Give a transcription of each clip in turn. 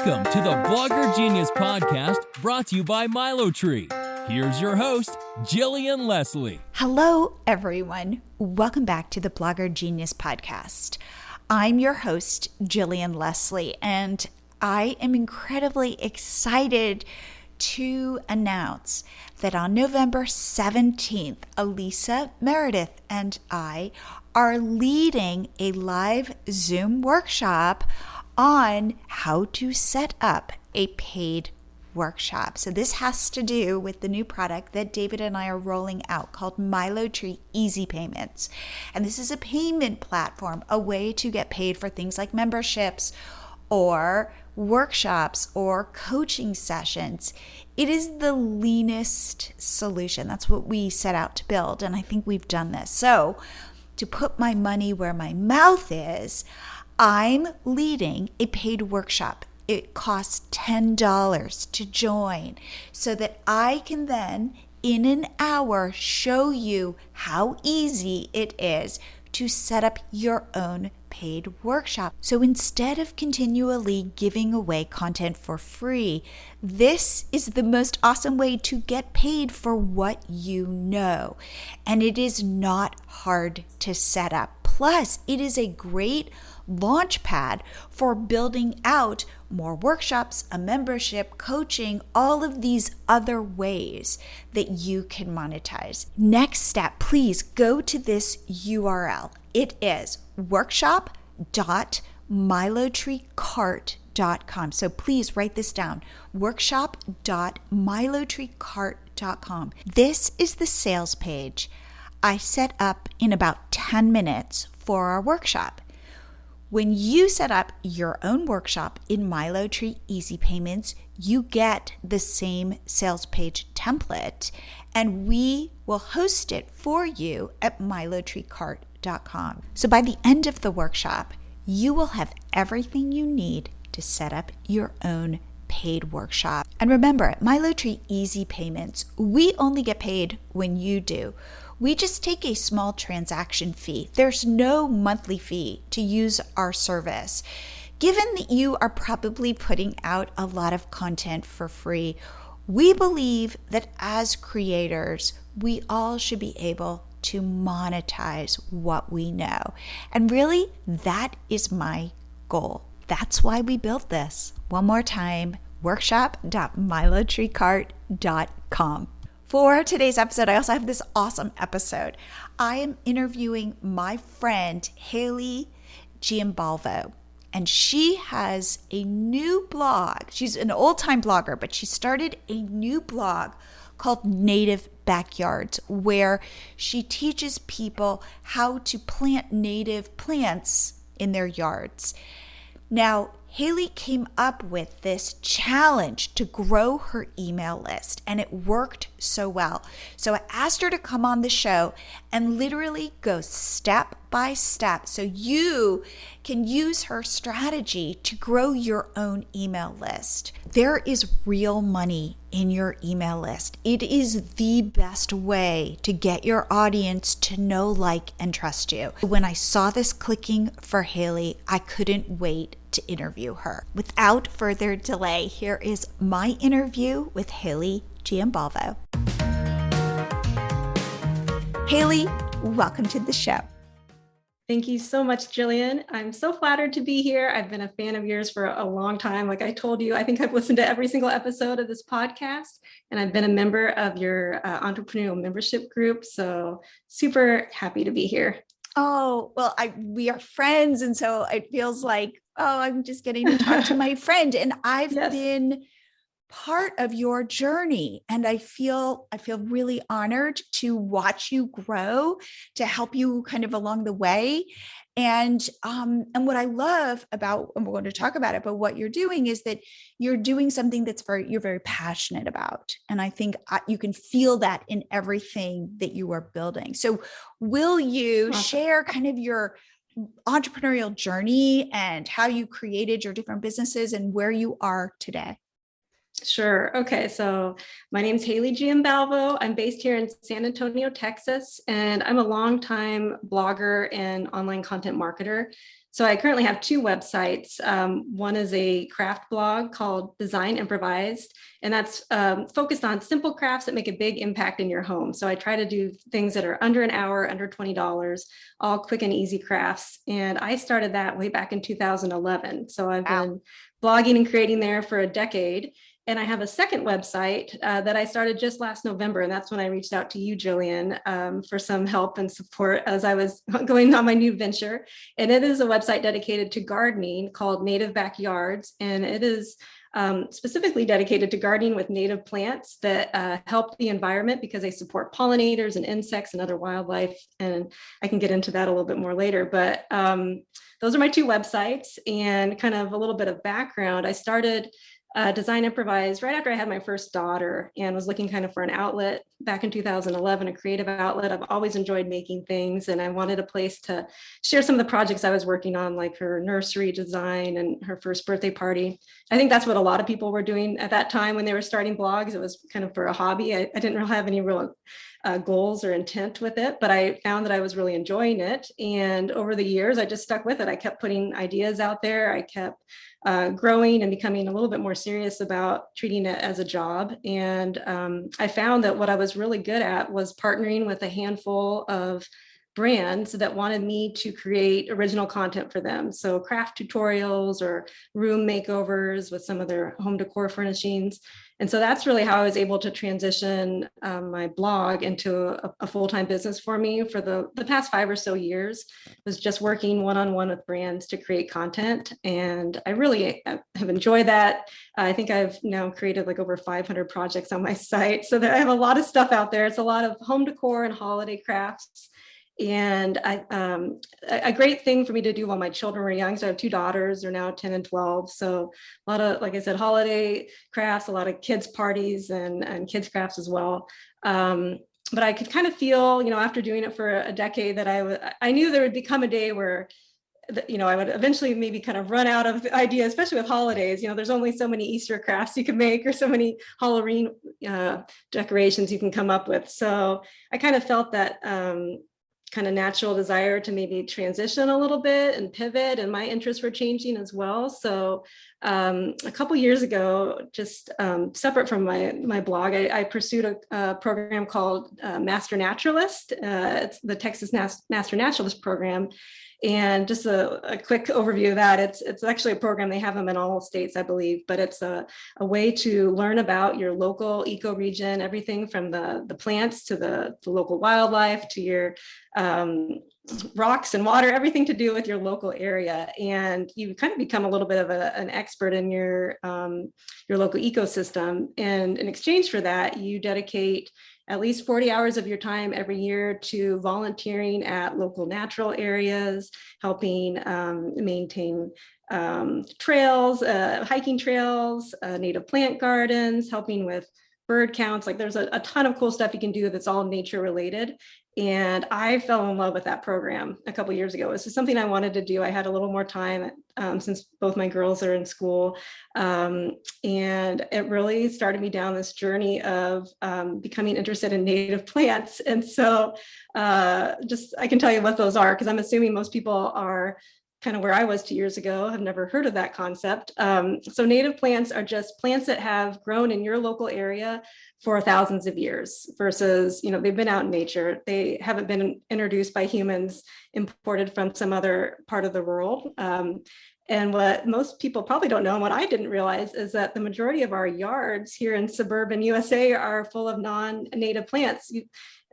Welcome to the Blogger Genius Podcast, brought to you by Milo Tree. Here's your host, Jillian Leslie. Hello, everyone. Welcome back to the Blogger Genius Podcast. I'm your host, Jillian Leslie, and I am incredibly excited to announce that on November 17th, Elisa Meredith and I are leading a live Zoom workshop on how to set up a paid workshop. So this has to do with the new product that David and I are rolling out called Milo Tree Easy Payments. And this is a payment platform, a way to get paid for things like memberships or workshops or coaching sessions. It is the leanest solution. That's what we set out to build. And I think we've done this. So to put my money where my mouth is, I'm leading a paid workshop. It costs $10 to join so that I can then, in an hour, show you how easy it is to set up your own paid workshop. So instead of continually giving away content for free, this is the most awesome way to get paid for what you know. And it is not hard to set up. Plus, it is a great launch pad for building out more workshops, a membership, coaching, all of these other ways that you can monetize. Next step, please go to this URL. It is workshop.milotreecart.com. So please write this down, workshop.milotreecart.com. This is the sales page I set up in about 10 minutes for our workshop. When you set up your own workshop in Milo Tree Easy Payments, you get the same sales page template, and we will host it for you at milotreecart.com. So by the end of the workshop, you will have everything you need to set up your own paid workshop. And remember, at Milo Tree Easy Payments, we only get paid when you do. We just take a small transaction fee. There's no monthly fee to use our service. Given that you are probably putting out a lot of content for free, we believe that as creators, we all should be able to monetize what we know. And really, that is my goal. That's why we built this. One more time, workshop.milotreecart.com. For today's episode, I also have this awesome episode. I am interviewing my friend, Haeley Giambalvo, and she has a new blog. She's an old-time blogger, but she started a new blog called Native Backyards, where she teaches people how to plant native plants in their yards. Now, Haeley came up with this challenge to grow her email list, and it worked so well. So I asked her to come on the show and literally go step by step so you can use her strategy to grow your own email list. There is real money in your email list. It is the best way to get your audience to know, like, and trust you. When I saw this clicking for Haeley, I couldn't wait to interview her. Without further delay, here is my interview with Haeley Giambalvo. Haeley, welcome to the show. Thank you so much, Jillian. I'm so flattered to be here. I've been a fan of yours for a long time. Like I told you, I think I've listened to every single episode of this podcast, and I've been a member of your entrepreneurial membership group. So super happy to be here. Oh, well, we are friends. And so it feels like, oh, I'm just getting to talk to my friend. And I've been part of your journey. And I feel really honored to watch you grow, to help you kind of along the way. And what I love about, and we're going to talk about it, but what you're doing is that you're doing something you're very passionate about. And I think you can feel that in everything that you are building. So will you share kind of your entrepreneurial journey and how you created your different businesses and where you are today? Sure. Okay. So my name's Haeley Giambalvo. I'm based here in San Antonio, Texas, and I'm a longtime blogger and online content marketer. So I currently have two websites. One is a craft blog called Design Improvised, and that's focused on simple crafts that make a big impact in your home. So I try to do things that are under an hour, under $20, all quick and easy crafts. And I started that way back in 2011. So I've Wow. been blogging and creating there for a decade. And I have a second website that I started just last November. And that's when I reached out to you, Jillian, for some help and support as I was going on my new venture. And it is a website dedicated to gardening called Native Backyards. And it is specifically dedicated to gardening with native plants that help the environment because they support pollinators and insects and other wildlife. And I can get into that a little bit more later. But those are my two websites, and kind of a little bit of background. I started Design Improvise right after I had my first daughter and was looking kind of for an outlet back in 2011, a creative outlet. I've always enjoyed making things, and I wanted a place to share some of the projects I was working on, like her nursery design and her first birthday party. I think that's what a lot of people were doing at that time when they were starting blogs. It was kind of for a hobby. I didn't really have any real goals or intent with it, but I found that I was really enjoying it. And over the years, I just stuck with it. I kept putting ideas out there. I kept growing and becoming a little bit more serious about treating it as a job. And I found that what I was really good at was partnering with a handful of brands that wanted me to create original content for them. So craft tutorials or room makeovers with some of their home decor furnishings. And so that's really how I was able to transition my blog into a full-time business for me for the past 5 or so years. Was just working one-on-one with brands to create content. And I really have enjoyed that. I think I've now created like over 500 projects on my site. So I have a lot of stuff out there. It's a lot of home decor and holiday crafts. And a great thing for me to do while my children were young. So I have two daughters, they're now 10 and 12. So a lot of, like I said, holiday crafts, a lot of kids parties and kids crafts as well. But I could kind of feel, after doing it for a decade that I knew there would become a day where I would eventually maybe kind of run out of ideas, especially with holidays. There's only so many Easter crafts you can make or so many Halloween decorations you can come up with. So I kind of felt that kind of natural desire to maybe transition a little bit and pivot, and my interests were changing as well. So a couple years ago, just separate from my blog, I pursued a program called Master Naturalist. It's the Texas Master Naturalist program. And just a quick overview of that, it's actually a program, they have them in all states, I believe, but it's a way to learn about your local ecoregion, everything from the plants to the local wildlife to your rocks and water, everything to do with your local area. And you kind of become a little bit of an expert in your local ecosystem. And in exchange for that, you dedicate at least 40 hours of your time every year to volunteering at local natural areas, helping maintain trails, hiking trails, native plant gardens, helping with bird counts. Like there's a ton of cool stuff you can do that's all nature related. And I fell in love with that program a couple of years ago. This is something I wanted to do. I had a little more time since both my girls are in school. And it really started me down this journey of becoming interested in native plants. And so I can tell you what those are, because I'm assuming most people are kind of where I was 2 years ago, have never heard of that concept. So native plants are just plants that have grown in your local area for thousands of years versus, they've been out in nature. They haven't been introduced by humans, imported from some other part of the world. And what most people probably don't know, and what I didn't realize, is that the majority of our yards here in suburban USA are full of non-native plants.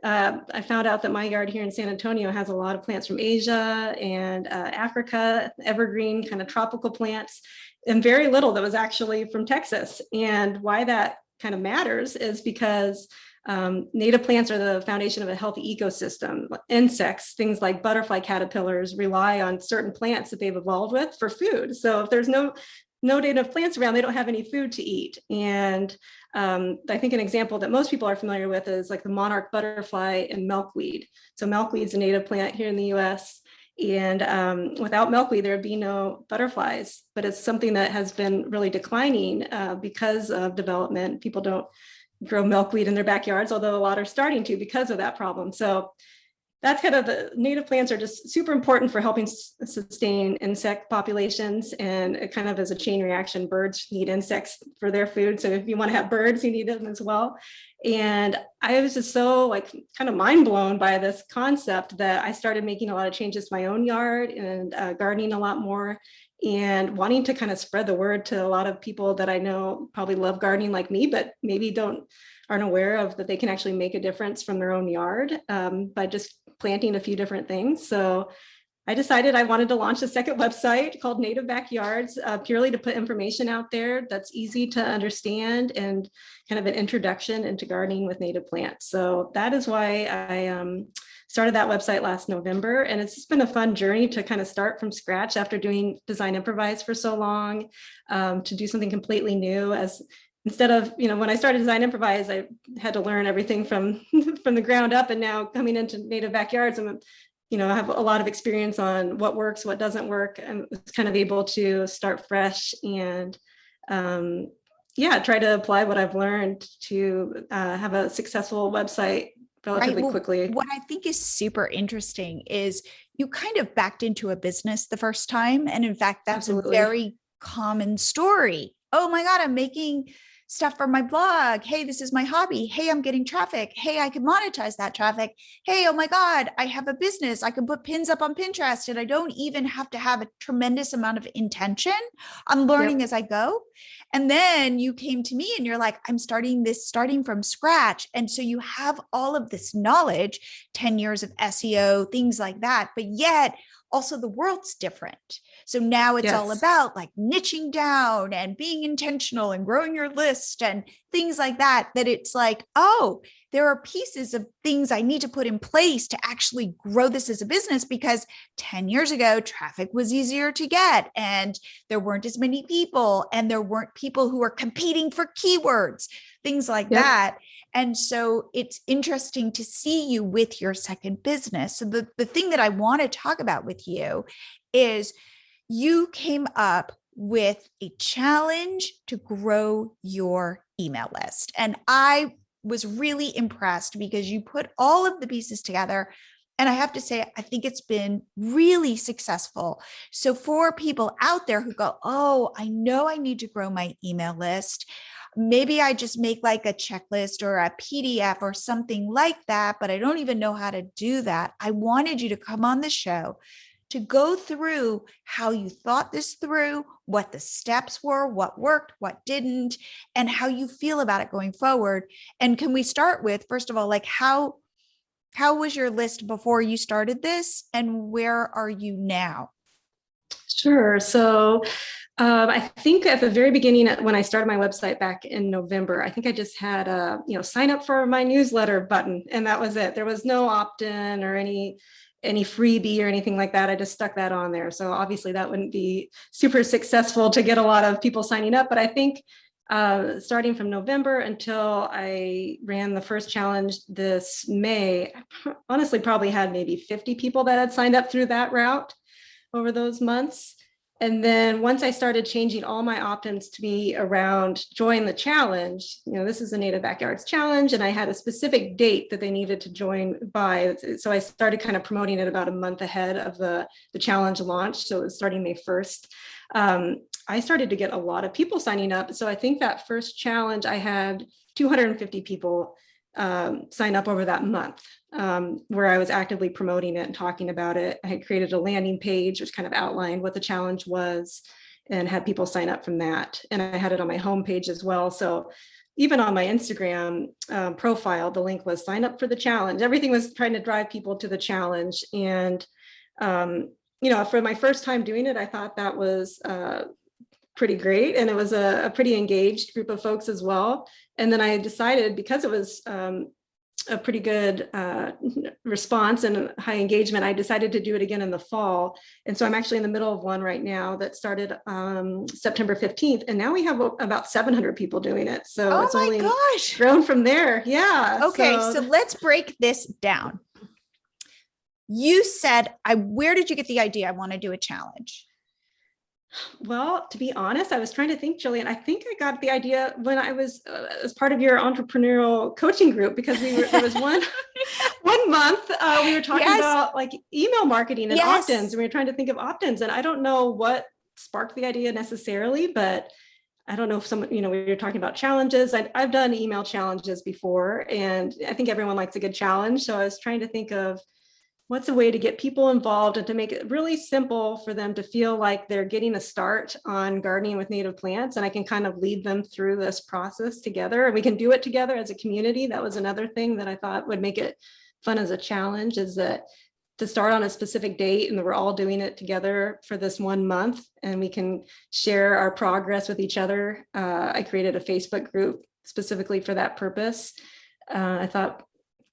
I found out that my yard here in San Antonio has a lot of plants from Asia and Africa, evergreen kind of tropical plants, and very little that was actually from Texas. And why that kind of matters is because native plants are the foundation of a healthy ecosystem. Insects, things like butterfly caterpillars, rely on certain plants that they've evolved with for food. So if there's no native plants around, they don't have any food to eat. And I think an example that most people are familiar with is like the monarch butterfly and milkweed. So milkweed is a native plant here in the US. And without milkweed, there'd be no butterflies. But it's something that has been really declining because of development. People don't grow milkweed in their backyards, although a lot are starting to because of that problem. So that's kind of the native plants are just super important for helping sustain insect populations, and it kind of as a chain reaction, birds need insects for their food. So if you want to have birds, you need them as well. And I was just so kind of mind blown by this concept that I started making a lot of changes to my own yard and gardening a lot more, and wanting to kind of spread the word to a lot of people that I know probably love gardening like me, but maybe aren't aware of that they can actually make a difference from their own yard by just planting a few different things. So I decided I wanted to launch a second website called Native Backyards, purely to put information out there that's easy to understand and kind of an introduction into gardening with native plants. So that is why I started that website last November. And it's just been a fun journey to kind of start from scratch after doing Design Improvise for so long, to do something completely new. As instead of, when I started Design Improvise, I had to learn everything from the ground up, and now coming into Native Backyards, I have a lot of experience on what works, what doesn't work, and was kind of able to start fresh and try to apply what I've learned to have a successful website relatively quickly. What I think is super interesting is you kind of backed into a business the first time. And in fact, that's Absolutely. a very common story. Oh my God, I'm making stuff for my blog. Hey, this is my hobby. Hey, I'm getting traffic. Hey, I can monetize that traffic. Hey, oh my God, I have a business. I can put pins up on Pinterest, and I don't even have to have a tremendous amount of intention. I'm learning as I go. And then you came to me and you're like, I'm starting from scratch. And so you have all of this knowledge, 10 years of SEO, things like that. But yet also the world's different. So now it's all about niching down and being intentional and growing your list and things like that, that it's like, oh, there are pieces of things I need to put in place to actually grow this as a business, because 10 years ago, traffic was easier to get and there weren't as many people, and there weren't people who were competing for keywords, things like that. And so it's interesting to see you with your second business. So the thing that I want to talk about with you is you came up with a challenge to grow your email list. And I was really impressed because you put all of the pieces together. And I have to say, I think it's been really successful. So for people out there who go, oh, I know I need to grow my email list. Maybe I just make a checklist or a PDF or something like that, but I don't even know how to do that. I wanted you to come on the show to go through how you thought this through, what the steps were, what worked, what didn't, and how you feel about it going forward. And can we start with, first of all, how was your list before you started this, and where are you now? Sure. So I think at the very beginning, when I started my website back in November, I think I just had a, sign up for my newsletter button, and that was it. There was no opt-in or any freebie or anything like that. I just stuck that on there. So obviously that wouldn't be super successful to get a lot of people signing up. But I think starting from November until I ran the first challenge this May, I honestly probably had maybe 50 people that had signed up through that route over those months. And then once I started changing all my opt-ins to be around join the challenge, this is a Native Backyards challenge, and I had a specific date that they needed to join by. So I started kind of promoting it about a month ahead of the challenge launch. So it was starting May 1st. I started to get a lot of people signing up. So I think that first challenge, I had 250 people sign up over that month, where I was actively promoting it and talking about it. I had created a landing page which kind of outlined what the challenge was and had people sign up from that. And I had it on my homepage as well. So even on my Instagram profile, the link was sign up for the challenge. Everything was trying to drive people to the challenge. And, for my first time doing it, I thought that was pretty great. And it was a pretty engaged group of folks as well. And then I decided, because it was a pretty good response and high engagement, I decided to do it again in the fall. And so I'm actually in the middle of one right now that started September 15th. And now we have about 700 people doing it. So it's only grown from there. Yeah. Okay. So let's break this down. you said, where did you get the idea? I want to do a challenge. Well, to be honest, I was trying to think, Jillian. I think I got the idea when I was as part of your entrepreneurial coaching group, because there was one month we were talking about like email marketing and opt-ins, and we were trying to think of opt-ins. And I don't know what sparked the idea necessarily, but I don't know if we were talking about challenges. I've done email challenges before, and I think everyone likes a good challenge. So I was trying to think of what's a way to get people involved and to make it really simple for them to feel like they're getting a start on gardening with native plants. And I can kind of lead them through this process together, and we can do it together as a community. That was another thing that I thought would make it fun as a challenge, is that to start on a specific date and we're all doing it together for this 1 month, and we can share our progress with each other. I created a Facebook group specifically for that purpose. I thought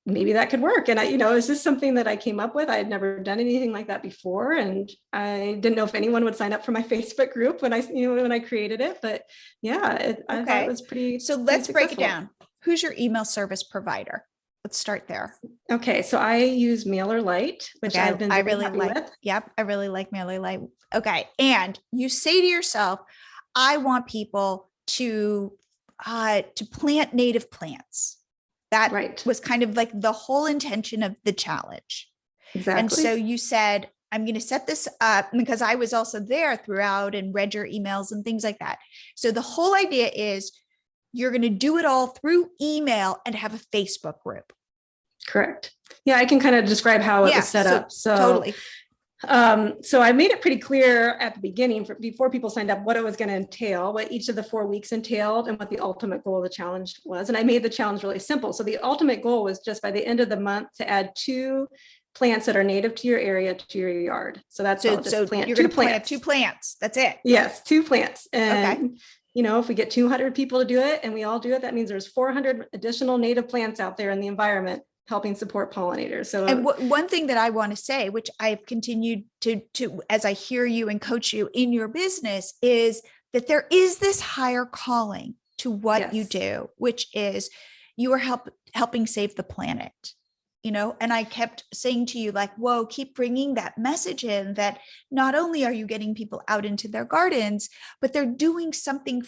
maybe that could work. And it was just something that I came up with. I had never done anything like that before. And I didn't know if anyone would sign up for my Facebook group when I created it, but yeah, I thought it was pretty. So let's break it down. Who's your email service provider? Let's start there. Okay. So I use MailerLite, which I've been really happy with. Yep. I really like MailerLite. Okay. And you say to yourself, I want people to plant native plants. That was kind of like the whole intention of the challenge. Exactly. And so you said, I'm going to set this up, because I was also there throughout and read your emails and things like that. So the whole idea is you're going to do it all through email and have a Facebook group. Correct. Yeah, I can kind of describe how it was set up. So totally. So I made it pretty clear at the beginning, before people signed up, what it was going to entail, what each of the 4 weeks entailed, and what the ultimate goal of the challenge was. And I made the challenge really simple. So the ultimate goal was just by the end of the month to add 2 plants that are native to your area to your yard. So that's so you're going to plant 2 plants. That's it. Yes, 2 plants. And if we get 200 people to do it and we all do it, that means there's 400 additional native plants out there in the environment helping support pollinators. So, and one thing that I want to say, which I've continued to, as I hear you and coach you in your business, is that there is this higher calling to what you do, which is you are helping save the planet, and I kept saying to you, like, whoa, keep bringing that message in, that not only are you getting people out into their gardens, but they're doing something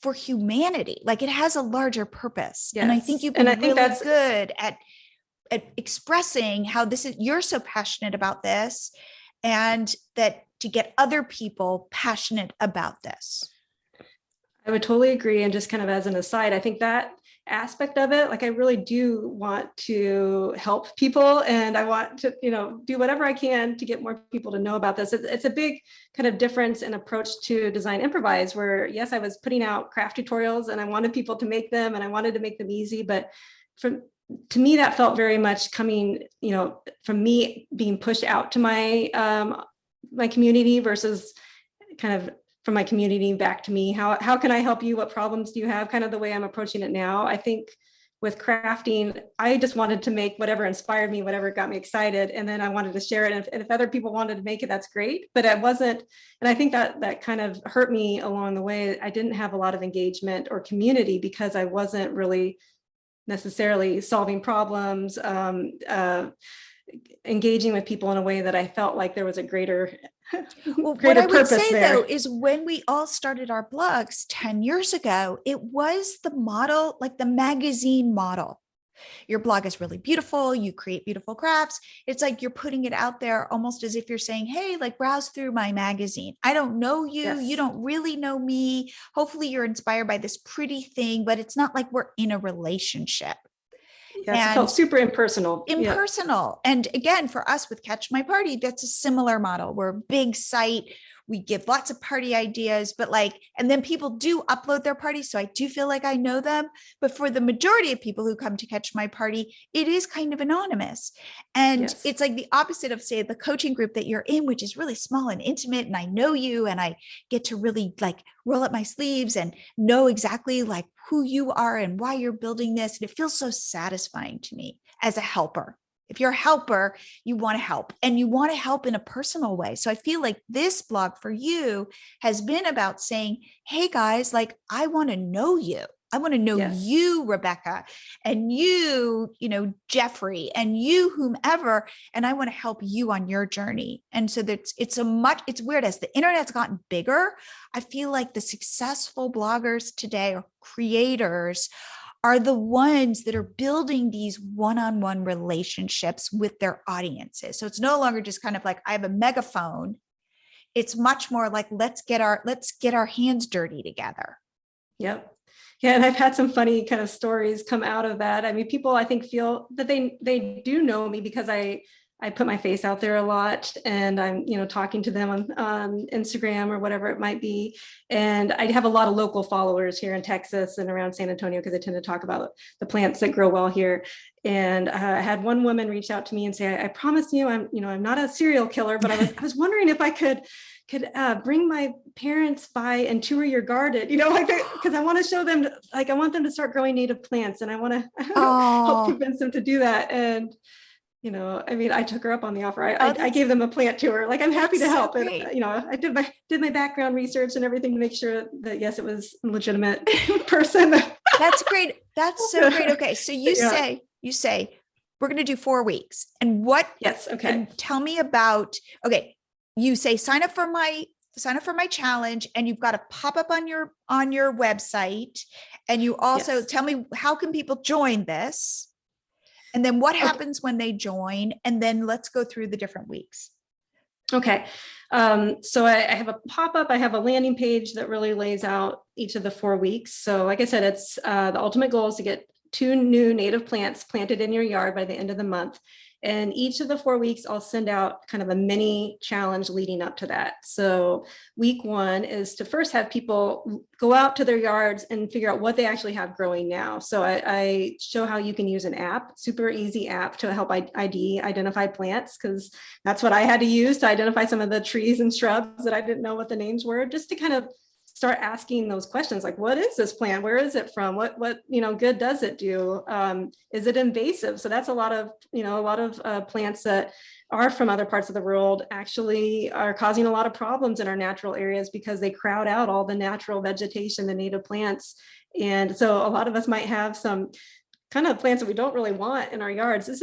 for humanity. Like, it has a larger purpose. Yes. And I think you've been really good at expressing how you're so passionate about this, and that to get other people passionate about this. I would totally agree. And just kind of as an aside, I think that aspect of it, like, I really do want to help people, and I want to, do whatever I can to get more people to know about this. It's a big kind of difference in approach to Design Improvise, where yes, I was putting out craft tutorials and I wanted people to make them and I wanted to make them easy, but to me, that felt very much coming, from me being pushed out to my my community versus kind of from my community back to me. How can I help you? What problems do you have? Kind of the way I'm approaching it now. I think with crafting, I just wanted to make whatever inspired me, whatever got me excited, and then I wanted to share it. And if other people wanted to make it, that's great. But it wasn't, and I think that kind of hurt me along the way. I didn't have a lot of engagement or community because I wasn't really necessarily solving problems, engaging with people in a way that I felt like there was a greater what I would say there, though, is when we all started our blogs 10 years ago, it was the model, like the magazine model. Your blog is really beautiful. You create beautiful crafts. It's like you're putting it out there almost as if you're saying, hey, like, browse through my magazine. I don't know you. Yes. You don't really know me. Hopefully you're inspired by this pretty thing, but it's not like we're in a relationship. Yes, it felt super impersonal. Impersonal. Yeah. And again, for us with Catch My Party, that's a similar model. We're a big site. We give lots of party ideas, but and then people do upload their parties. So I do feel like I know them, but for the majority of people who come to Catch My Party, it is kind of anonymous. And it's like the opposite of, say, the coaching group that you're in, which is really small and intimate. And I know you, and I get to really roll up my sleeves and know exactly who you are and why you're building this. And it feels so satisfying to me as a helper. If you're a helper, you want to help, and you want to help in a personal way. So I feel like this blog for you has been about saying, hey guys, I want to know you. I want to know Yes. you, Rebecca, and you, Jeffrey, and you, whomever, and I want to help you on your journey. And so it's weird, as the internet's gotten bigger, I feel like the successful bloggers today, or creators, are the ones that are building these one-on-one relationships with their audiences. So it's no longer just kind of like, I have a megaphone. It's much more like, let's get our hands dirty together. Yep. Yeah. And I've had some funny kind of stories come out of that. I mean, people, I think, feel that they do know me because I put my face out there a lot, and I'm, talking to them on Instagram or whatever it might be. And I have a lot of local followers here in Texas and around San Antonio, because I tend to talk about the plants that grow well here. And I had one woman reach out to me and say, I promise you, I'm not a serial killer, but I was wondering if I could bring my parents by and tour your garden, because I want to show them, I want them to start growing native plants, and I want to help convince them to do that. And, I took her up on the offer. I gave them a plant tour. I'm happy to help. And, I did my background research and everything to make sure that, yes, it was a legitimate person. That's great. That's so great. Okay. So you say, we're going to do 4 weeks, and what? Yes. Okay. And tell me about, okay. You say, sign up for my challenge, and you've got a pop up on your website. And you also tell me, how can people join this? And then what happens when they join? And then let's go through the different weeks. Okay. So I have a pop-up, I have a landing page that really lays out each of the 4 weeks. So like I said, it's the ultimate goal is to get 2 new native plants planted in your yard by the end of the month. And each of the 4 weeks, I'll send out kind of a mini challenge leading up to that. So week 1 is to first have people go out to their yards and figure out what they actually have growing now. So I show how you can use an app, super easy app, to help identify plants, because that's what I had to use to identify some of the trees and shrubs that I didn't know what the names were, just to kind of start asking those questions, like, what is this plant? Where is it from? What good does it do? Is it invasive? So that's a lot of plants that are from other parts of the world actually are causing a lot of problems in our natural areas, because they crowd out all the natural vegetation, the native plants. And so a lot of us might have some kind of plants that we don't really want in our yards. It's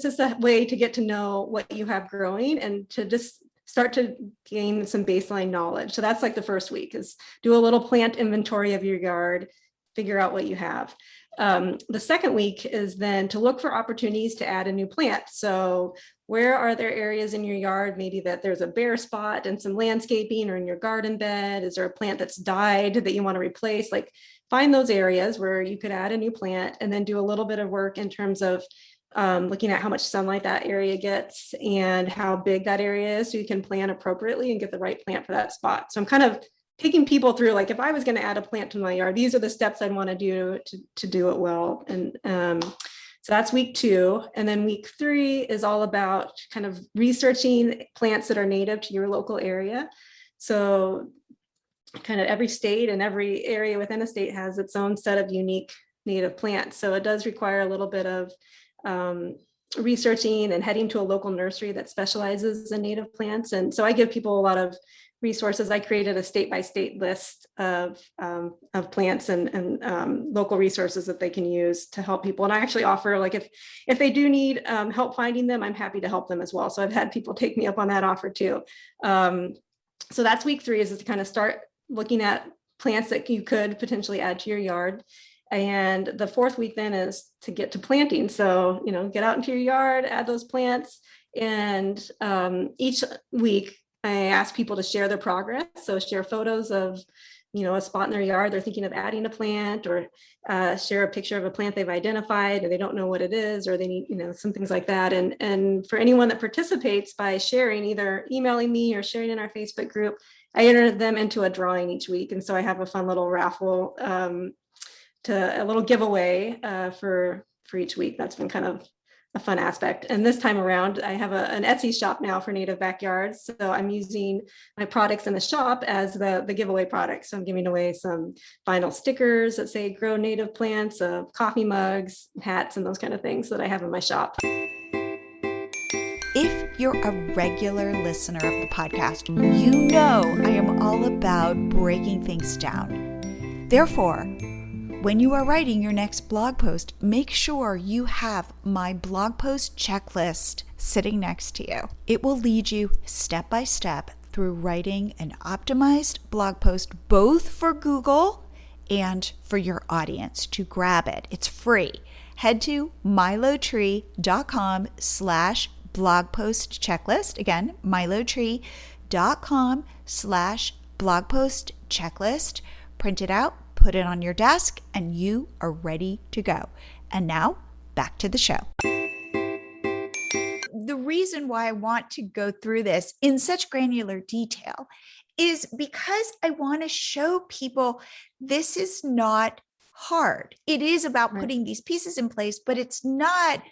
just a way to get to know what you have growing, and to just start to gain some baseline knowledge. So that's like the first week, is do a little plant inventory of your yard, figure out what you have. The second week is then to look for opportunities to add a new plant. So where are there areas in your yard, maybe that there's a bare spot and some landscaping, or in your garden bed, is there a plant that's died that you want to replace? Find those areas where you could add a new plant, and then do a little bit of work in terms of looking at how much sunlight that area gets and how big that area is, so you can plan appropriately and get the right plant for that spot. So I'm kind of taking people through, if I was going to add a plant to my yard, these are the steps I'd want to do to do it well. And so that's week 2. And then week 3 is all about kind of researching plants that are native to your local area. So kind of every state and every area within a state has its own set of unique native plants. So it does require a little bit of researching and heading to a local nursery that specializes in native plants. And so I give people a lot of resources. I created a state-by-state list of plants and local resources that they can use to help people. And I actually offer, if they do need help finding them, I'm happy to help them as well. So I've had people take me up on that offer too. So that's week 3, is to kind of start looking at plants that you could potentially add to your yard. And the 4th week then is to get to planting. So, get out into your yard, add those plants. And each week I ask people to share their progress. So share photos of, a spot in their yard they're thinking of adding a plant, or share a picture of a plant they've identified and they don't know what it is, or they need, some things like that. And for anyone that participates by sharing, either emailing me or sharing in our Facebook group, I enter them into a drawing each week. And so I have a fun little raffle, to a little giveaway for each week. That's been kind of a fun aspect. And this time around, I have an Etsy shop now for native backyards. So I'm using my products in the shop as the giveaway products. So I'm giving away some vinyl stickers that say grow native plants, coffee mugs, hats, and those kind of things that I have in my shop. If you're a regular listener of the podcast, you know I am all about breaking things down. Therefore, When you are writing your next blog post, make sure you have my blog post checklist sitting next to you. It will lead you step by step through writing an optimized blog post, both for Google and for your audience to grab it. It's free. Head to milotree.com/blog post checklist. Again, milotree.com/blog post checklist. Print it out, put it on your desk, and you are ready to go. And now back to the show. The reason why I want to go through this in such granular detail is because I want to show people this is not hard. It is about putting these pieces in place, but it's not,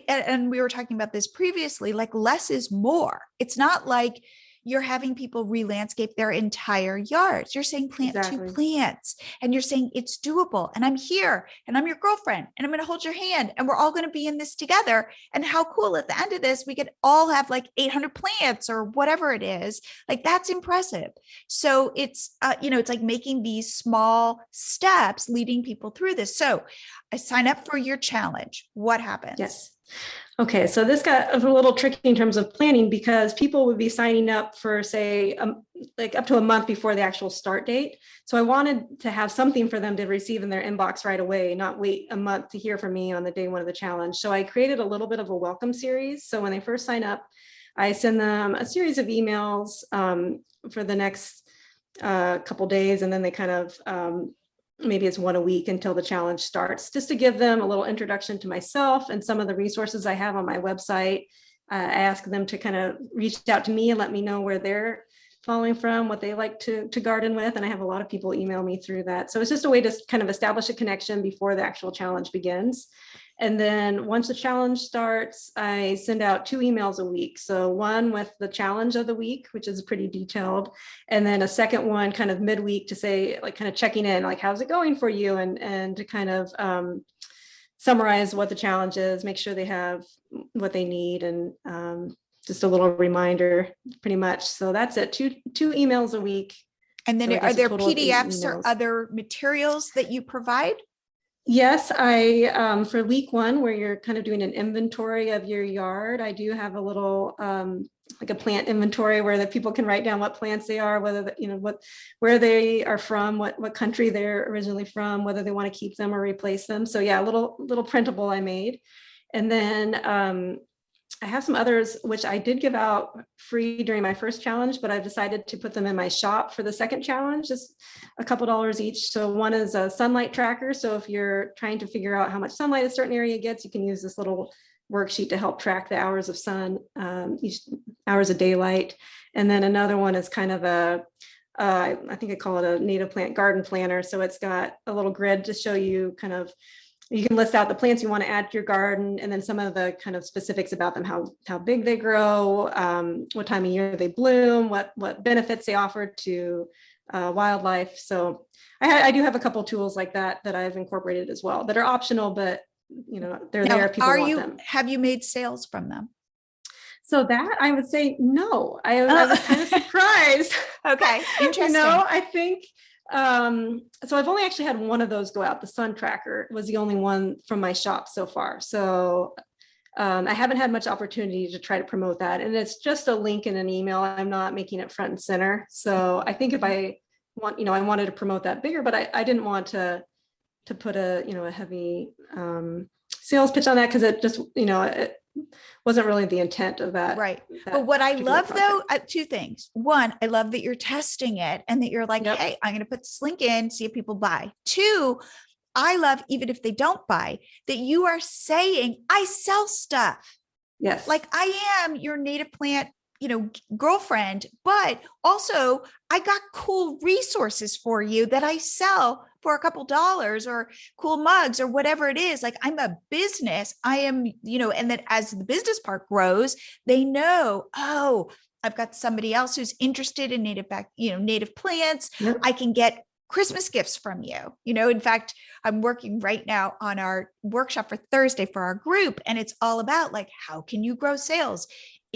and we were talking about this previously, like less is more. It's not like you're having people re-landscape their entire yards. You're saying plant two plants, and you're saying it's doable. And I'm here, and I'm your girlfriend, and I'm going to hold your hand, and we're all going to be in this together. And how cool at the end of this, we could all have like 800 plants or whatever it is. Like that's impressive. So it's, it's like making these small steps leading people through this. So I sign up for your challenge. What happens? Yes. Okay, so this got a little tricky in terms of planning because people would be signing up for, say, like up to a month before the actual start date. So I wanted to have something for them to receive in their inbox right away, not wait a month to hear from me on the day one of the challenge. So I created a little bit of a welcome series. So when they first sign up, I send them a series of emails for the next couple days, and then they kind of maybe it's one a week until the challenge starts, just to give them a little introduction to myself and some of the resources I have on my website. I ask them to kind of reach out to me and let me know where they're following from, what they like to garden with. And I have a lot of people email me through that. So it's just a way to kind of establish a connection before the actual challenge begins. And then once the challenge starts, I send out 2 emails a week. So one with the challenge of the week, which is pretty detailed. And then a second one kind of midweek to say, like kind of checking in, like, how's it going for you? And to kind of summarize what the challenge is, make sure they have what they need, and just a little reminder pretty much. So that's it, two emails a week. And then are there PDFs or other materials that you provide? Yes, I for week 1, where you're kind of doing an inventory of your yard, I do have a little like a plant inventory where the people can write down what plants they are, whether where they are from, what country they're originally from, whether they want to keep them or replace them. So yeah, a little printable I made. And then I have some others which I did give out free during my first challenge, but I've decided to put them in my shop for the second challenge, just a couple dollars each. So one is a sunlight tracker. So if you're trying to figure out how much sunlight a certain area gets, you can use this little worksheet to help track the hours of sun, each hours of daylight. And then another one is kind of I think I call it a native plant garden planner. So it's got a little grid to show you kind of, you can list out the plants you want to add to your garden, and then some of the kind of specifics about them, how big they grow, what time of year they bloom, what benefits they offer to wildlife. So I do have a couple tools like that I've incorporated as well, that are optional, but they're there. People want them. Have you made sales from them? So that I would say no. I was kind of surprised. Okay, interesting. I think. So I've only actually had one of those go out. The sun tracker was the only one from my shop so far. So I haven't had much opportunity to try to promote that. And it's just a link in an email. I'm not making it front and center. So I think if I I wanted to promote that bigger, but I didn't want to put a heavy sales pitch on that, because it just, it wasn't really the intent of that. Right. But what I love project. Though, 2 things. One, I love that you're testing it and that you're like, yep. Hey, I'm going to put this link in, see if people buy. 2, I love, even if they don't buy, that you are saying, I sell stuff. Yes. Like I am your native plant, girlfriend, but also I got cool resources for you that I sell for a couple dollars, or cool mugs or whatever it is. Like I'm a business. I am, and then as the business part grows, they know, oh, I've got somebody else who's interested in native plants. Yep. I can get Christmas gifts from you. In fact, I'm working right now on our workshop for Thursday for our group. And it's all about like, how can you grow sales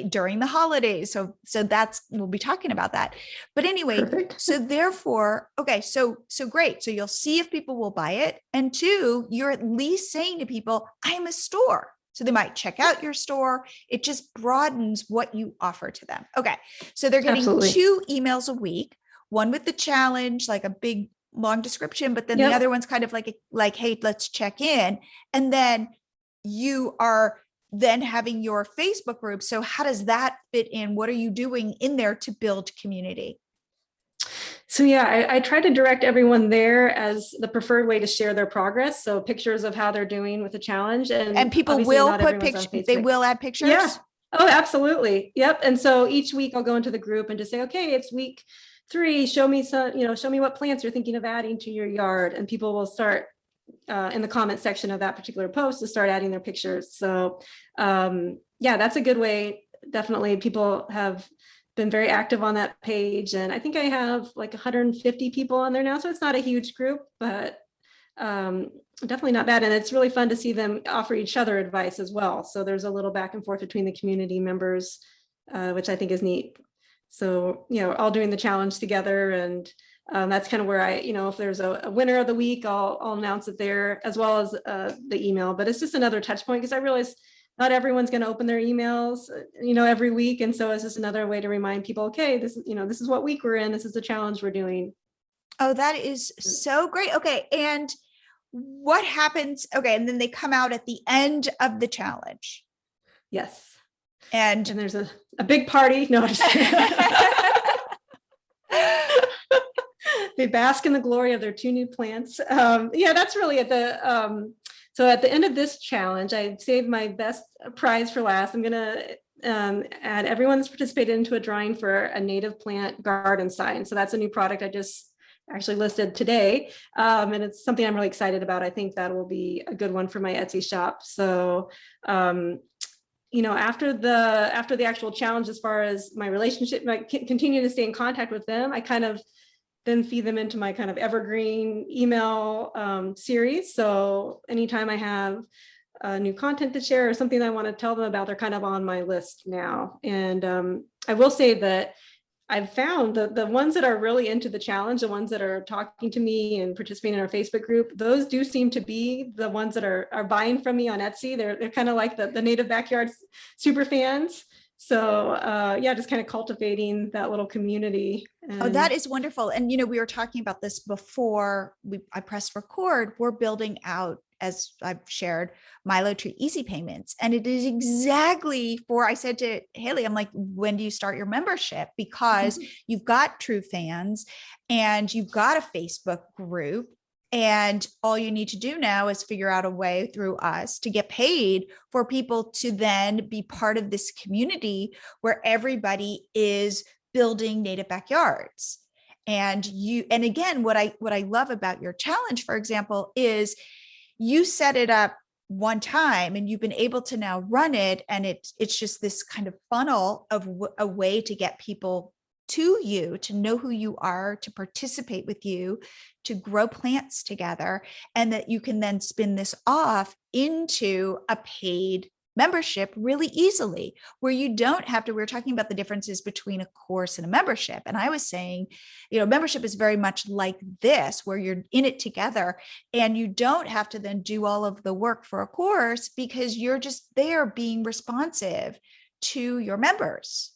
during the holidays. So that's, we'll be talking about that. But anyway, Perfect. so therefore, okay, so great. So you'll see if people will buy it. And two, you're at least saying to people, I'm a store. So they might check out your store. It just broadens what you offer to them. Okay. So they're getting Absolutely. 2 emails a week, one with the challenge, like a big long description, but then the other one's kind of like, hey, let's check in. And then you are then having your Facebook group. So how does that fit in? What are you doing in there to build community? So yeah, I try to direct everyone there as the preferred way to share their progress. So pictures of how they're doing with the challenge. And people will put pictures, they will add pictures. Yeah. Oh, absolutely. Yep. And so each week I'll go into the group and just say, okay, it's week 3. Show me show me what plants you're thinking of adding to your yard. And people will start in the comment section of that particular post to start adding their pictures. So yeah, that's a good way. Definitely people have been very active on that page. And I think I have like 150 people on there now. So it's not a huge group, but definitely not bad. And it's really fun to see them offer each other advice as well. So there's a little back and forth between the community members, which I think is neat. So, all doing the challenge together. And that's kind of where if there's a winner of the week, I'll announce it there as well as the email. But it's just another touch point because I realize not everyone's going to open their emails, every week. And so it's just another way to remind people, okay, this is what week we're in. This is the challenge we're doing. Oh, that is so great. Okay. And what happens? Okay. And then they come out at the end of the challenge. Yes. And there's a big party. No, they bask in the glory of their 2 new plants. That's really at the, so at the end of this challenge, I saved my best prize for last. I'm going to add everyone that's participated into a drawing for a native plant garden sign. So that's a new product I just actually listed today. And it's something I'm really excited about. I think that will be a good one for my Etsy shop. So, after the actual challenge, as far as my relationship, I continue to stay in contact with them. I kind of then feed them into my kind of evergreen email series. So anytime I have new content to share or something I want to tell them about, they're kind of on my list now. And I will say that I've found that the ones that are really into the challenge, the ones that are talking to me and participating in our Facebook group, those do seem to be the ones that are buying from me on Etsy. They're kind of like the native backyard super fans. So just kind of cultivating that little community. Oh, that is wonderful. And, we were talking about this before I pressed record. We're building out, as I've shared, Milo Tree Easy Payments. And it is exactly I said to Haeley, I'm like, when do you start your membership? Because you've got true fans and you've got a Facebook group. And all you need to do now is figure out a way through us to get paid for people to then be part of this community where everybody is building native backyards. And again, what I love about your challenge, for example, is you set it up one time and you've been able to now run it. And it's just this kind of funnel of a way to get people to you, to know who you are, to participate with you, to grow plants together, and that you can then spin this off into a paid membership really easily, where you don't have to. We're talking about the differences between a course and a membership. And I was saying, membership is very much like this, where you're in it together and you don't have to then do all of the work for a course because you're just there being responsive to your members.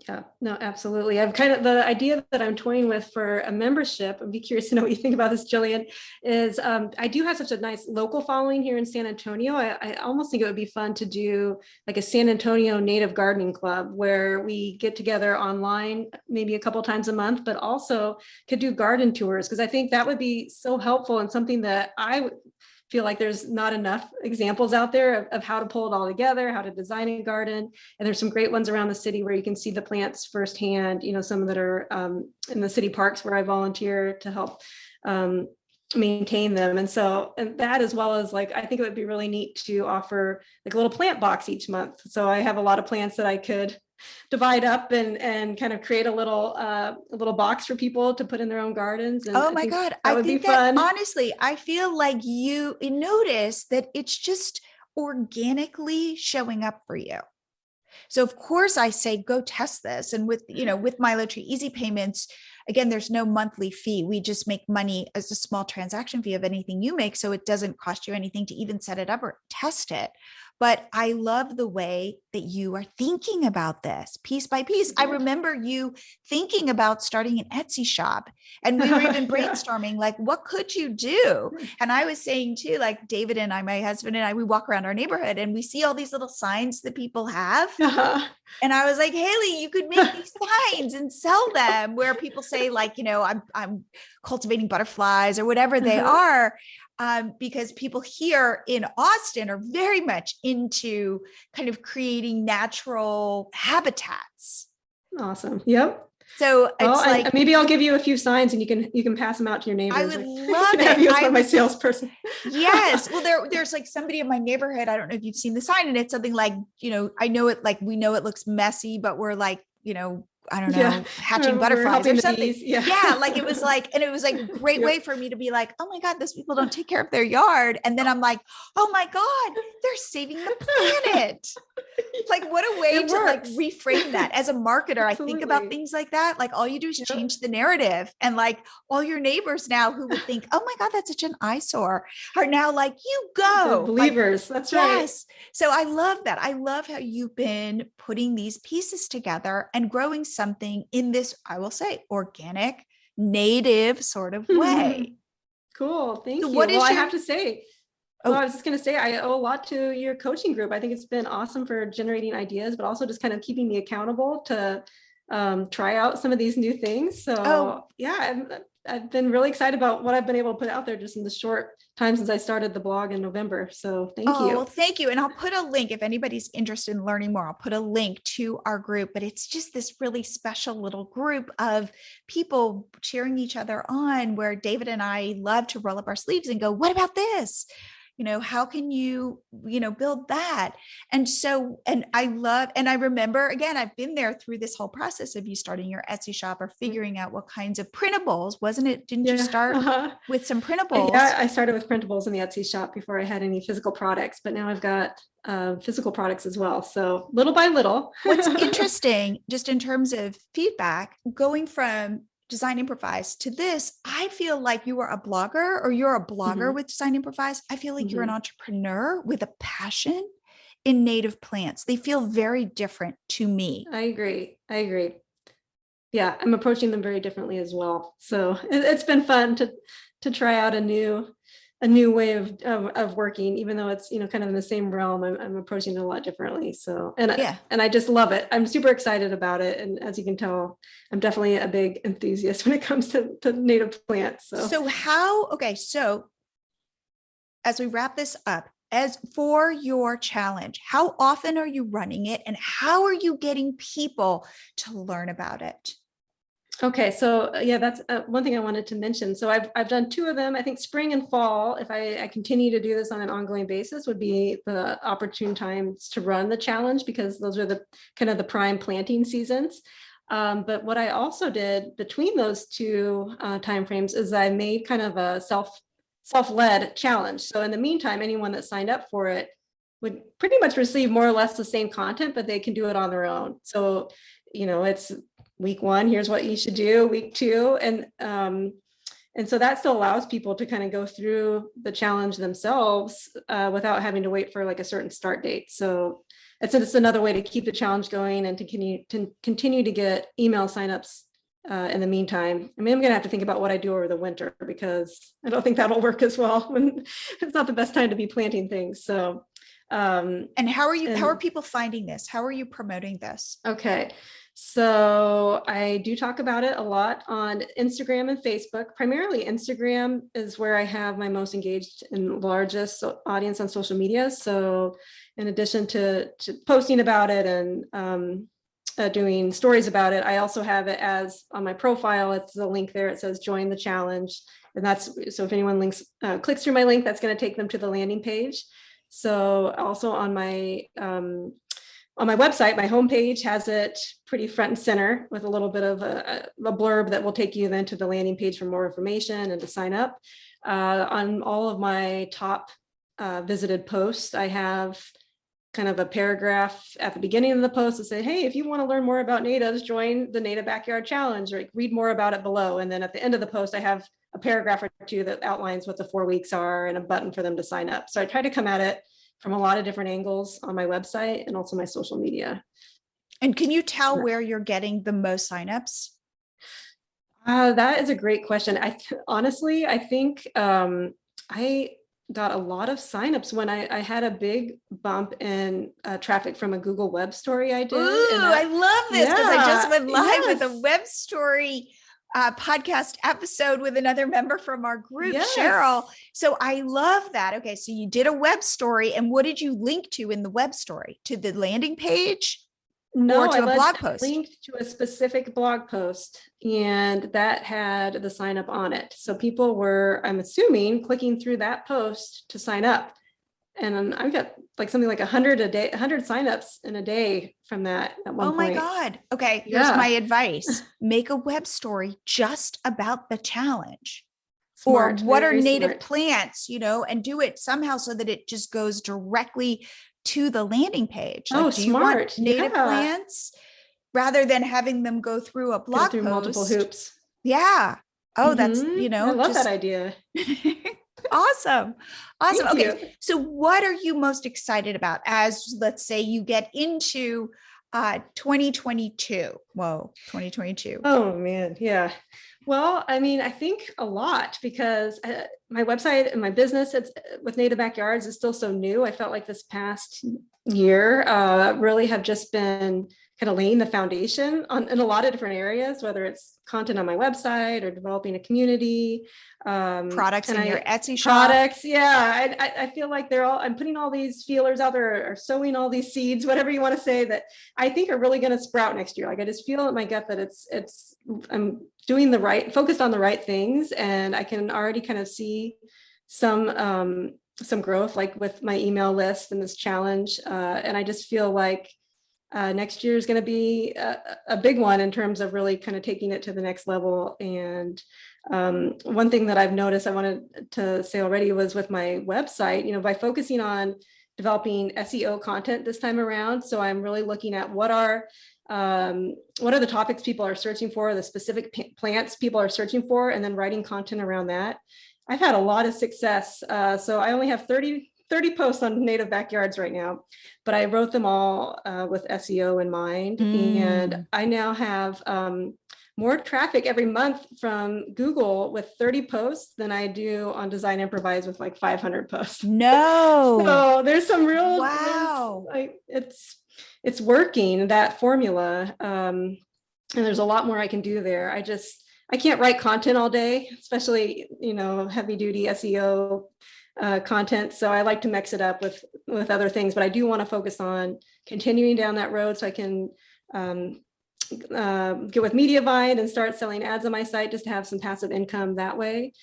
Yeah, no, absolutely. I've kind of, the idea that I'm toying with for a membership, I'd be curious to know what you think about this, Jillian, is I do have such a nice local following here in San Antonio. I almost think it would be fun to do like a San Antonio native gardening club where we get together online, maybe a couple times a month, but also could do garden tours, because I think that would be so helpful and something that I feel like there's not enough examples out there of how to pull it all together, how to design a garden. And there's some great ones around the city where you can see the plants firsthand, some that are in the city parks where I volunteer to help maintain them. And that, as well as I think it would be really neat to offer like a little plant box each month. So I have a lot of plants that I could divide up and kind of create a little box for people to put in their own gardens. And oh my God. I think that honestly, I feel like you notice that it's just organically showing up for you. So of course I say, go test this. And with, with MiloTree Easy Payments, again, there's no monthly fee. We just make money as a small transaction fee of anything you make. So it doesn't cost you anything to even set it up or test it. But I love the way that you are thinking about this piece by piece. I remember you thinking about starting an Etsy shop, and we were even brainstorming, like, what could you do? And I was saying too, like David and I, my husband and I, we walk around our neighborhood and we see all these little signs that people have. And I was like, Haeley, you could make these signs and sell them, where people say, like, I'm cultivating butterflies or whatever they are. Because people here in Austin are very much into kind of creating natural habitats. Awesome. Yep. So it's maybe I'll give you a few signs and you can pass them out to your neighbors. I would love it. Have you as my salesperson. Yes. Well, there's like somebody in my neighborhood. I don't know if you've seen the sign, and it's something like, I know it, like, we know it looks messy, but we're like, I don't know, hatching butterflies or something. Like it was like a great way for me to be like, oh my God, those people don't take care of their yard. And then I'm like, oh my God, they're saving the planet. Like, what a way to like reframe that. As a marketer, I think about things like that. Like, all you do is change the narrative, and like all your neighbors now who would think, oh my God, that's such an eyesore, are now like, you go. The believers. Like, that's right. Yes. So I love that. I love how you've been putting these pieces together and growing something in this, I will say, organic, native sort of way. Cool. Thank you. I have to say, I was just going to say, I owe a lot to your coaching group. I think it's been awesome for generating ideas, but also just kind of keeping me accountable to try out some of these new things. So I've been really excited about what I've been able to put out there just in the short time since I started the blog in November. So thank you. Well, thank you. And I'll put a link, if anybody's interested in learning more, I'll put a link to our group, but it's just this really special little group of people cheering each other on, where David and I love to roll up our sleeves and go, what about this? How can you, build that? And I remember, again, I've been there through this whole process of you starting your Etsy shop or figuring out what kinds of printables, wasn't it? Didn't you start with some printables? Yeah, I started with printables in the Etsy shop before I had any physical products, but now I've got physical products as well. So little by little. What's interesting, just in terms of feedback, going from Design Improvise to this, I feel like you are a blogger, or you're a blogger with Design Improvise. I feel like you're an entrepreneur with a passion in native plants. They feel very different to me. I agree. Yeah, I'm approaching them very differently as well. So it's been fun to try out a new way of working, even though it's, kind of in the same realm. I'm approaching it a lot differently. So, and I just love it. I'm super excited about it. And as you can tell, I'm definitely a big enthusiast when it comes to native plants. So as we wrap this up, as for your challenge, how often are you running it, and how are you getting people to learn about it? Okay, so that's one thing I wanted to mention. So I've done 2 of them. I think spring and fall, if I continue to do this on an ongoing basis, would be the opportune times to run the challenge, because those are the kind of the prime planting seasons. But what I also did between those 2 timeframes is I made kind of a self-led challenge. So in the meantime, anyone that signed up for it would pretty much receive more or less the same content, but they can do it on their own. So, it's week 1, here's what you should do, week 2. And so that still allows people to kind of go through the challenge themselves without having to wait for like a certain start date. So it's another way to keep the challenge going and to continue to get email signups in the meantime. I mean, I'm going to have to think about what I do over the winter, because I don't think that'll work as well when it's not the best time to be planting things. So, and how are people finding this? How are you promoting this? Okay. So I do talk about it a lot on Instagram and Facebook. Primarily Instagram is where I have my most engaged and largest audience on social media. So in addition to posting about it and doing stories about it, I also have it as on my profile. It's a link there. It says join the challenge. And so if anyone clicks through my link, that's going to take them to the landing page. So also on my website, my homepage has it pretty front and center with a little bit of a blurb that will take you then to the landing page for more information and to sign up. On all of my top visited posts, I have kind of a paragraph at the beginning of the post to say, hey, if you want to learn more about natives, join the Native Backyard Challenge, or read more about it below. And then at the end of the post, I have a paragraph or two that outlines what the 4 weeks are and a button for them to sign up. So I try to come at it from a lot of different angles on my website and also my social media. And can you tell where you're getting the most signups? That is a great question. Honestly, I think I got a lot of signups when I had a big bump in traffic from a Google web story I did. Ooh, I love this because I just went live yes. with a web story podcast episode with another member from our group, Yes. Cheryl. So I love that. Okay, so you did a web story, and what did you link to in the web story? To the landing page? No, or to a blog post? Linked to a specific blog post, and that had the sign up on it. So people were, I'm assuming, clicking through that post to sign up. And I've got like something like 100 a day, 100 signups in a day from that at one point. Oh my God. Okay, here's my advice. Make a web story just about the challenge. Smart, or what are native plants, and do it somehow so that it just goes directly to the landing page. Like, do you want native plants rather than having them go through a blog post? Multiple hoops. Yeah. Oh, that's, I love that idea. Awesome. Thank Okay. you. So what are you most excited about as, let's say, you get into 2022? Whoa, 2022. Oh man. Yeah. Well, I mean, I think a lot because my website and my business with Native Backyards is still so new. I felt like this past year really have just been kind of laying the foundation in a lot of different areas, whether it's content on my website or developing a community. Products in your Etsy shop. Products, yeah. I feel like I'm putting all these feelers out there or sowing all these seeds, whatever you want to say, that I think are really going to sprout next year. Like I just feel in my gut that I'm doing focused on the right things, and I can already kind of see some growth, like with my email list and this challenge. And I just feel like next year is going to be a big one in terms of really kind of taking it to the next level. And one thing that I've noticed I wanted to say already was with my website, by focusing on developing SEO content this time around. So I'm really looking at what are the topics people are searching for, the specific plants people are searching for, and then writing content around that. I've had a lot of success. So I only have 30 posts on Native Backyards right now, but I wrote them all with SEO in mind. And I now have more traffic every month from Google with 30 posts than I do on Design Improvise with like 500 posts. No. So there's some real, wow. It's working, that formula. And there's a lot more I can do there. I can't write content all day, especially, heavy duty SEO content. So I like to mix it up with other things, but I do want to focus on continuing down that road so I can get with Mediavine and start selling ads on my site just to have some passive income that way.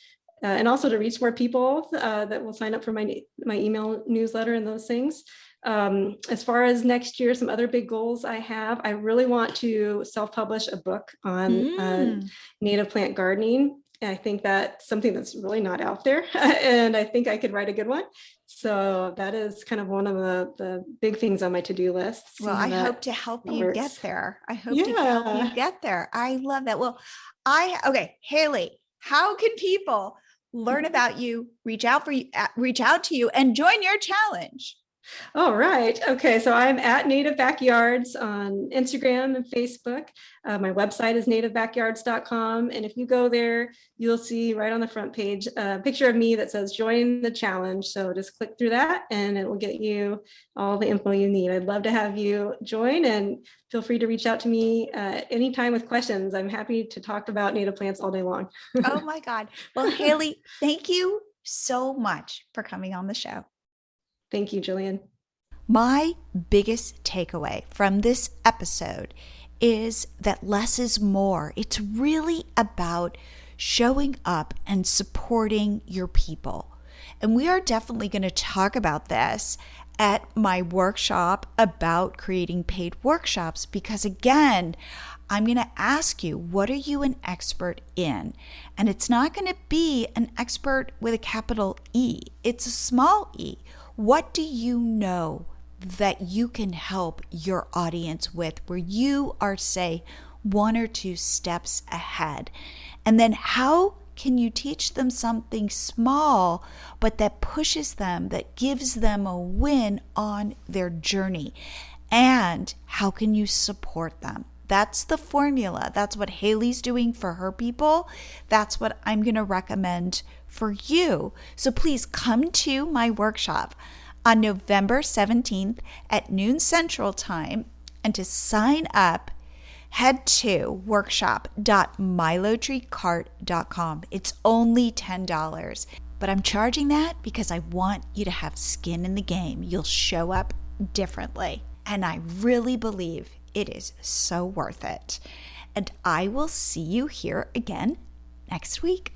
And also to reach more people that will sign up for my email newsletter and those things. As far as next year, some other big goals I have, I really want to self-publish a book on native plant gardening. And I think that's something that's really not out there. And I think I could write a good one. So that is kind of one of the big things on my to-do list. Well, I hope to help you get there. I hope to help you get there. I love that. Well, Haeley, how can people learn about you, reach out to you, and join your challenge? All right. Okay. So I'm at Native Backyards on Instagram and Facebook. My website is nativebackyards.com. And if you go there, you'll see right on the front page a picture of me that says join the challenge. So just click through that and it will get you all the info you need. I'd love to have you join, and feel free to reach out to me anytime with questions. I'm happy to talk about native plants all day long. Oh my God. Well, Haeley, thank you so much for coming on the show. Thank you, Jillian. My biggest takeaway from this episode is that less is more. It's really about showing up and supporting your people. And we are definitely going to talk about this at my workshop about creating paid workshops, because again, I'm going to ask you, what are you an expert in? And it's not going to be an expert with a capital E. It's a small e. What do you know that you can help your audience with, where you are, say, 1 or 2 steps ahead? And then how can you teach them something small, but that pushes them, that gives them a win on their journey? And how can you support them? That's the formula. That's what Haeley's doing for her people. That's what I'm going to recommend for you. So please come to my workshop on November 17th at noon Central Time. And to sign up, head to workshop.milotreecart.com. It's only $10, but I'm charging that because I want you to have skin in the game. You'll show up differently. And I really believe it is so worth it. And I will see you here again next week.